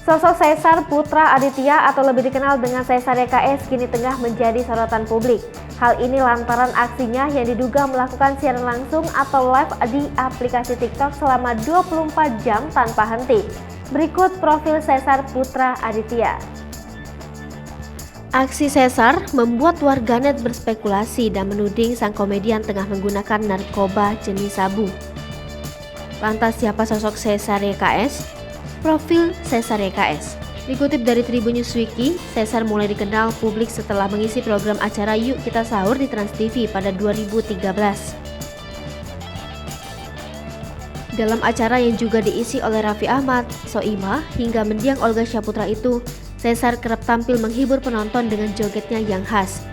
Sosok Caesar Putra Aditya atau lebih dikenal dengan Caesar YKS kini tengah menjadi sorotan publik. Hal ini lantaran aksinya yang diduga melakukan siaran langsung atau live di aplikasi TikTok selama 24 jam tanpa henti. Berikut profil Caesar Putra Aditya. Aksi Caesar membuat warganet berspekulasi dan menuding sang komedian tengah menggunakan narkoba jenis sabu. Lantas siapa sosok Caesar YKS? Profil Caesar YKS. Dikutip dari Tribun Newswiki, Caesar mulai dikenal publik setelah mengisi program acara Yuk Kita Sahur di Trans TV pada 2013. Dalam acara yang juga diisi oleh Raffi Ahmad, Soimah, hingga mendiang Olga Syahputra itu, Caesar kerap tampil menghibur penonton dengan jogetnya yang khas.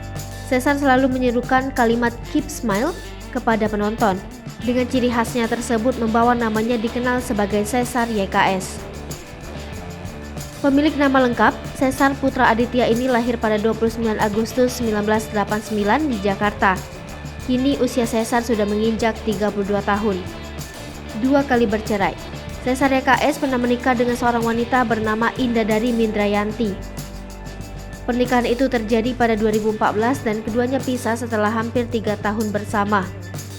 Caesar selalu menyerukan kalimat "Keep Smile" kepada penonton. Dengan ciri khasnya tersebut membawa namanya dikenal sebagai Caesar YKS. Pemilik nama lengkap, Caesar Putra Aditya ini lahir pada 29 Agustus 1989 di Jakarta. Kini usia Caesar sudah menginjak 32 tahun. 2 kali bercerai. Caesar YKS pernah menikah dengan seorang wanita bernama Indadari Mindrayanti. Pernikahan itu terjadi pada 2014 dan keduanya pisah setelah hampir 3 tahun bersama.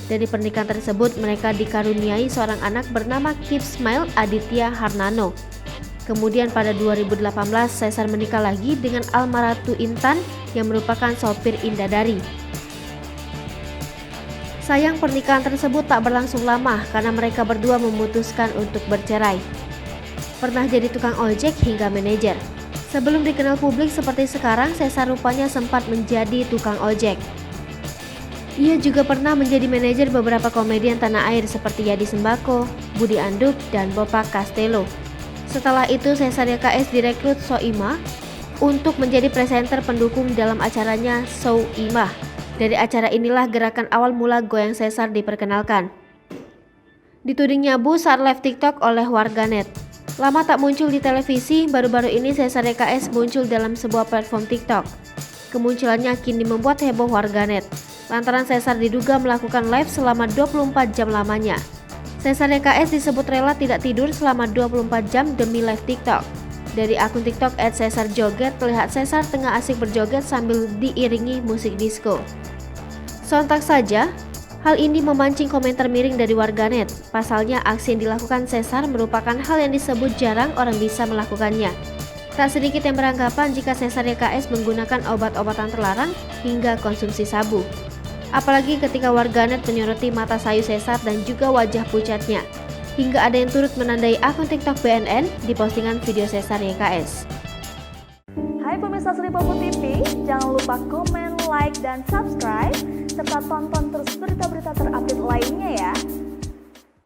Dari pernikahan tersebut mereka dikaruniai seorang anak bernama Keep Smile Aditya Harnano. Kemudian pada 2018 Caesar menikah lagi dengan Almaratu Intan yang merupakan sopir Indadari. Sayang pernikahan tersebut tak berlangsung lama karena mereka berdua memutuskan untuk bercerai. Pernah jadi tukang ojek hingga manajer. Sebelum dikenal publik seperti sekarang, Caesar rupanya sempat menjadi tukang ojek. Ia juga pernah menjadi manajer beberapa komedian tanah air seperti Yadi Sembako, Budi Anduk, dan Bopak Castello. Setelah itu Caesar YKS direkrut Soimah untuk menjadi presenter pendukung dalam acaranya Soimah. Dari acara inilah gerakan awal mula goyang Caesar diperkenalkan. Dituding nyabu saat live TikTok oleh warganet. Lama tak muncul di televisi, baru-baru ini Caesar YKS muncul dalam sebuah platform TikTok. Kemunculannya kini membuat heboh warganet, lantaran Caesar diduga melakukan live selama 24 jam lamanya. Caesar YKS disebut rela tidak tidur selama 24 jam demi live TikTok. Dari akun TikTok @CaesarJoget terlihat Caesar tengah asik berjoget sambil diiringi musik disco. Sontak saja, hal ini memancing komentar miring dari warganet. Pasalnya aksi yang dilakukan Caesar merupakan hal yang disebut jarang orang bisa melakukannya. Tak sedikit yang beranggapan jika Caesar YKS menggunakan obat-obatan terlarang hingga konsumsi sabu. Apalagi ketika warganet menyoroti mata sayu Caesar dan juga wajah pucatnya. Hingga ada yang turut menandai akun TikTok BNN di postingan video Caesar YKS. Hai pemirsa Sri Popo TV, jangan lupa komen, like, dan subscribe, serta tonton terus berita-berita terupdate lainnya ya.